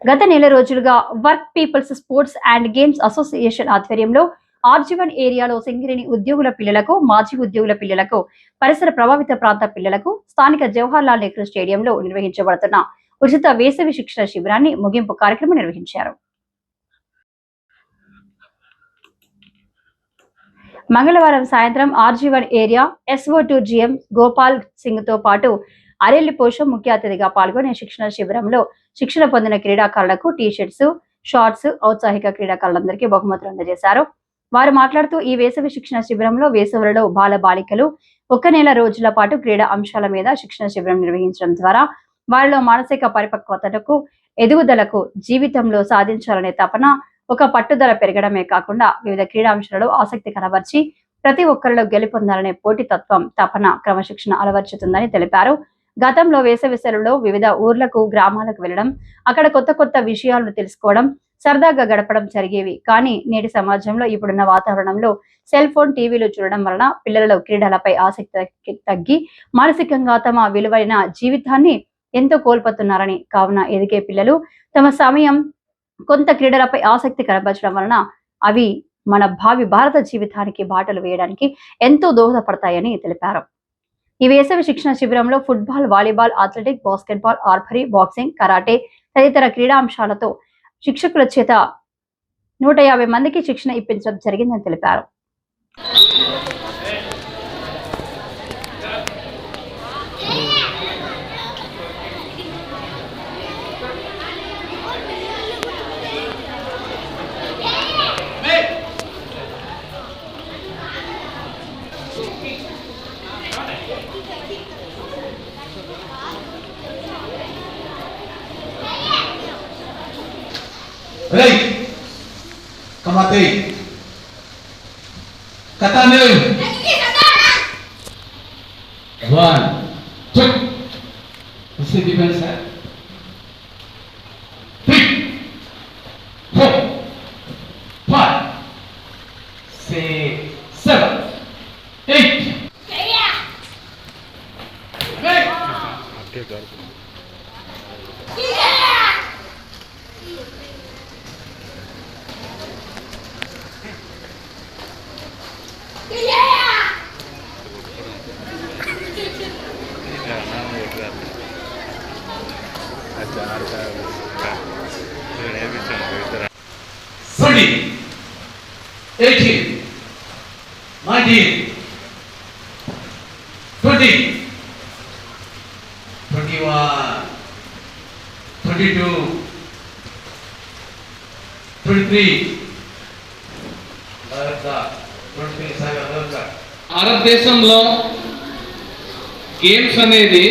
గత నెల రోజులుగా work people's sports and games association ఆధ్వర్యంలో ఆర్జీవన్ ఏరియాలో సింగరేణి ఉద్యోగుల పిల్లలకు, మాజీ ఉద్యోగుల పిల్లలకు, పరిసర ప్రభావిత ప్రాంత పిల్లలకు స్థానిక జవహర్లాల్ నెహ్రూ స్టేడియంలో నిర్వహించబడుతున్న ఉచిత వేసవి శిక్షణ శిబిరాన్ని ముగింపు కార్యక్రమం నిర్వహించారు. మంగళవారం సాయంత్రం RG one area SO2 GM Gopal Singh తో పాటు అరెల్లి పోషం ముఖ్య అతిథిగా పాల్గొనే శిక్షణ శిబిరంలో శిక్షణ పొందిన క్రీడాకారులకు టీ-షర్ట్స్, షార్ట్స్, ఔత్సాహిక క్రీడాకారులందరికీ బహుమతులు అందజేశారు. వారు మాట్లాడుతూ ఈ వేసవి శిక్షణ శిబిరంలో వేసవిలో బాల బాలికలు 1 నెల రోజుల పాటు క్రీడా అంశాల మీద శిక్షణ శిబిరం నిర్వహించడం ద్వారా వారిలో మానసిక పరిపక్వతకు, ఎదుగుదలకు, జీవితంలో సాధించాలనే తపన, ఒక పట్టుదల పెరగడమే కాకుండా వివిధ క్రీడాంశాలలో ఆసక్తి కనబర్చి ప్రతి ఒక్కరిలో గెలుపొందాలనే పోటీతత్వం, తపన, క్రమశిక్షణ అలవర్చుతుందని తెలిపారు. గతంలో వేసవి సెలవుల్లో వివిధ ఊర్లకు, గ్రామాలకు వెళ్లడం, అక్కడ కొత్త కొత్త విషయాలను తెలుసుకోవడం, సరదాగా గడపడం జరిగేవి. కానీ నేటి సమాజంలో ఇప్పుడున్న వాతావరణంలో సెల్ ఫోన్, టీవీలు చూడడం వలన పిల్లలలో క్రీడలపై ఆసక్తి తగ్గి మానసికంగా తమ విలువైన జీవితాన్ని ఎంతో కోల్పోతున్నారని, కావున ఎదిగే పిల్లలు తమ సమయం కొంత క్రీడలపై ఆసక్తి కనబరచడం వలన అవి మన భావి భారత జీవితానికి బాటలు వేయడానికి ఎంతో దోహదపడతాయని తెలిపారు. ఈ వేసవి శిక్షణ శిబిరంలో football, volleyball, athletic, basketball, archery, boxing, karate తదితర క్రీడాంశాలతో శిక్షకుల చేత 150 మందికి శిక్షణ ఇప్పించడం జరిగిందని తెలిపారు. Right. Kamate. Kata nil. 1. 2. Mesti defense hai. 3. 4. 5. 6. 7. 8. Right. Sunday, 18, 19, 20, 21, 22, 23, భారతదేశంలో గేమ్స్ అనేది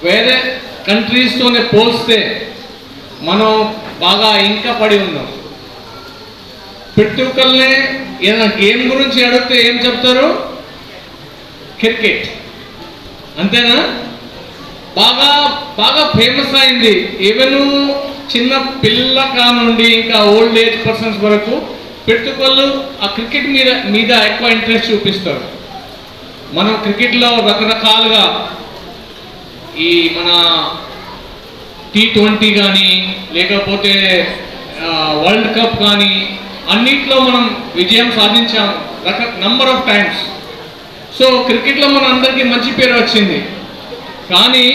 వేరే కంట్రీస్తోనే పోల్స్తే మనం బాగా ఇంకా పడి ఉన్నాం. ప్రతి ఒక్కరినే ఏదైనా గేమ్ గురించి అడిగితే ఏం చెప్తారు? క్రికెట్, అంతేనా? బాగా బాగా ఫేమస్ అయింది. ఈవెన్ చిన్న పిల్ల కానుండి ఇంకా ఓల్డ్ ఏజ్ పర్సన్స్ వరకు ప్రతి ఒక్కళ్ళు ఆ క్రికెట్ మీద ఎక్కువ ఇంట్రెస్ట్ చూపిస్తారు. మనం క్రికెట్లో రకరకాలుగా ఈ మన T20 కానీ లేకపోతే వరల్డ్ కప్ కానీ అన్నిట్లో మనం విజయం సాధించాం నంబర్ ఆఫ్ టైమ్స్. సో క్రికెట్లో మన అందరికీ మంచి పేరు వచ్చింది. కానీ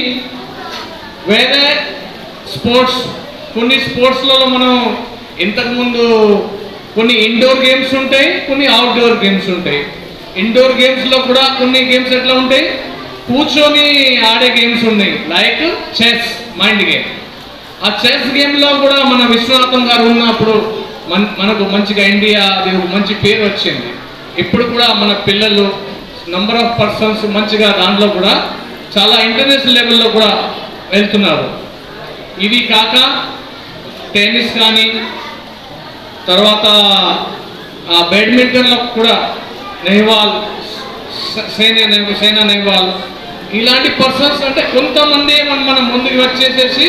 వేరే కొన్ని స్పోర్ట్స్లలో మనం ఇంతకుముందు కొన్ని ఇండోర్ గేమ్స్ ఉంటాయి, కొన్ని అవుట్డోర్ గేమ్స్ ఉంటాయి. ఇండోర్ గేమ్స్లో కూడా కొన్ని గేమ్స్ ఎట్లా ఉంటాయి, కూర్చొని ఆడే గేమ్స్ ఉన్నాయి, లైక్ చెస్, మైండ్ గేమ్. ఆ చెస్ గేమ్లో కూడా మన విశ్వనాథం గారు ఉన్నప్పుడు మనకు మంచిగా ఇండియా మంచి పేరు వచ్చింది. ఇప్పుడు కూడా మన పిల్లలు నంబర్ ఆఫ్ పర్సన్స్ మంచిగా దాంట్లో కూడా చాలా ఇంటర్నేషనల్ లెవెల్లో కూడా వెళ్తున్నారు. ఇవి కాక టెన్నిస్ కానీ తర్వాత బ్యాడ్మింటన్లో కూడా నెహ్వాల్, సైనా నెహ్వాల్ ఇలాంటి పర్సన్స్ అంటే కొంతమంది మనం ముందుకు వచ్చేసేసి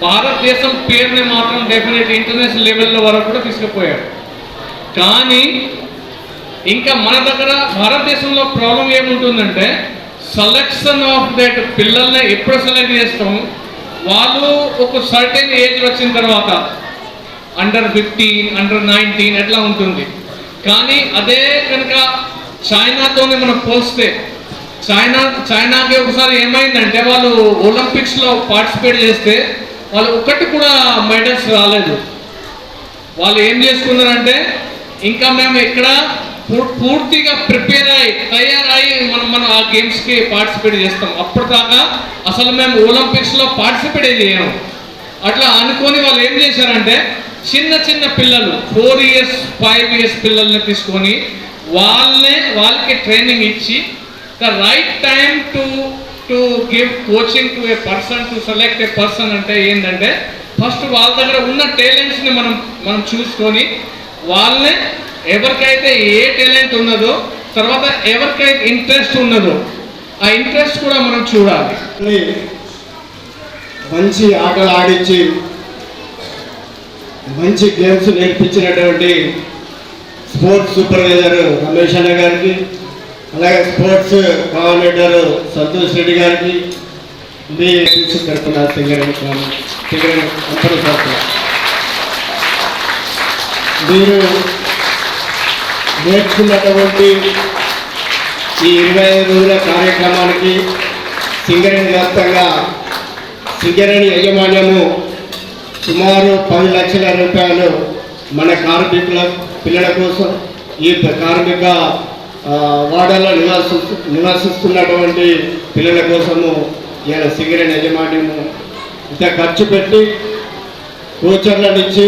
భారతదేశం పేరుని మాత్రం డెఫినెట్ ఇంటర్నేషనల్ లెవెల్లో వరకు కూడా తీసుకుపోయారు. కానీ ఇంకా మన దగ్గర భారతదేశంలో ప్రాబ్లం ఏముంటుందంటే సెలెక్షన్ ఆఫ్ దట్ పిల్లల్ని ఎప్పుడు సెలెక్ట్ చేస్తాము, వాళ్ళు ఒక సర్టెన్ ఏజ్ వచ్చిన తర్వాత అండర్ 15, అండర్ 19 ఎట్లా ఉంటుంది. కానీ అదే కనుక చైనాతోనే మనం పోలిస్తే చైనాకి ఒకసారి ఏమైందంటే వాళ్ళు ఒలింపిక్స్లో పార్టిసిపేట్ చేస్తే వాళ్ళు ఒక్కటి కూడా మెడల్స్ రాలేదు. వాళ్ళు ఏం చేసుకున్నారంటే ఇంకా మేము ఇక్కడ పూర్తిగా ప్రిపేర్ అయ్యి తయారయ్యి మనం ఆ గేమ్స్కి పార్టిసిపేట్ చేస్తాం. అప్పటిదాకా అసలు మేము ఒలింపిక్స్లో పార్టిసిపేట్ చేయము. అట్లా అనుకొని వాళ్ళు ఏం చేశారంటే చిన్న చిన్న పిల్లలు 4 years 5 years పిల్లల్ని తీసుకొని వాళ్ళకి ట్రైనింగ్ ఇచ్చి the right time to give coaching to A person to select A person అంటే ఏంటంటే ఫస్ట్ వాళ్ళ దగ్గర ఉన్న టాలెంట్స్ని మనం చూసుకొని వాళ్ళని ఎవరికైతే ఏ టాలెంట్ ఉన్నదో తర్వాత ఎవరికైతే ఇంట్రెస్ట్ ఉన్నదో ఆ ఇంట్రెస్ట్ కూడా మనం చూడాలి. మంచి ఆటలు ఆడించి మంచి గేమ్స్ నేర్పించినటువంటి స్పోర్ట్స్ సూపర్వైజర్ రమేష్ అన్న గారికి, అలాగే స్పోర్ట్స్ కోఆర్డినేటర్ సంతోష్ రెడ్డి గారికి, మీ తరఫున మీరు నేర్చుకున్నటువంటి ఈ 25 రోజుల కార్యక్రమానికి సింగరేణి వ్యాప్తంగా సింగరేణి యాజమాన్యము సుమారు 10 లక్షల రూపాయలు మన కార్మికుల పిల్లల కోసం ఈ కార్మిక వాడలో నివసిస్తున్నటువంటి పిల్లల కోసము ఇలా సింగరేణి యాజమాన్యము ఇంత ఖర్చు పెట్టి కోచర్లను ఇచ్చి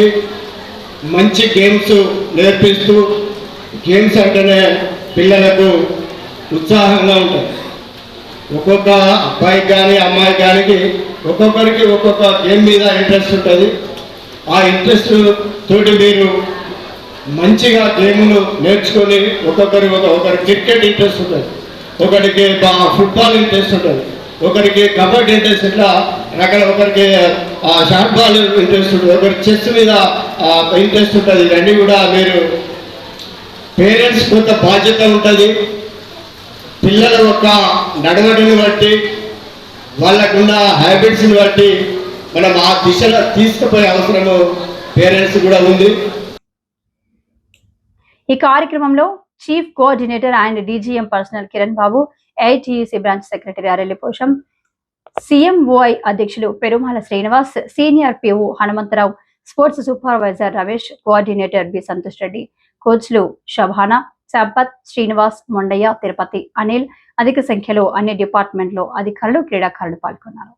మంచి గేమ్స్ నేర్పిస్తూ, గేమ్స్ అంటేనే పిల్లలకు ఉత్సాహంగా ఉంటుంది. ఒక్కొక్క అబ్బాయికి కానీ అమ్మాయికి కానీ ఒక్కొక్కరికి ఒక్కొక్క గేమ్ మీద ఇంట్రెస్ట్ ఉంటుంది. ఆ ఇంట్రెస్ట్ తోటి మీరు మంచిగా గేములు నేర్చుకొని ఒకరికి క్రికెట్ ఇంట్రెస్ట్ ఉంటుంది, ఒకరికి ఫుట్బాల్ ఇంట్రెస్ట్ ఉంటుంది, ఒకరికి కబడ్డీ ఇంట్రెస్ట్, ఇట్లా ఒకరికి షార్ట్ బాల్ ఇంట్రెస్ట్ ఉంటుంది, ఒకరికి చెస్ మీద ఇంట్రెస్ట్ ఉంటుంది. ఇవన్నీ కూడా మీరు పేరెంట్స్ కొంత బాధ్యత ఉంటుంది. పిల్లల యొక్క నడవడిని బట్టి వాళ్ళకున్న హ్యాబిట్స్ని బట్టి మనం ఆ దిశలో తీసుకుపోయే అవసరము పేరెంట్స్ కూడా ఉంది. ఈ కార్యక్రమంలో chief coordinator and DGM personnel Kiran Babu, AITUC branch secretary Arelli Posham, CMOI అధ్యక్షులు Perumala Srinivas, senior PO Hanumantharao, sports supervisor Ramesh, coordinator B Santosh Reddy, కోచ్లు షబానా, సంపత్, శ్రీనివాస్, మొండయ్య, తిరుపతి, అనిల్, అధిక సంఖ్యలో అన్ని డిపార్ట్మెంట్లో అధికారులు, క్రీడాకారులు పాల్గొన్నారు.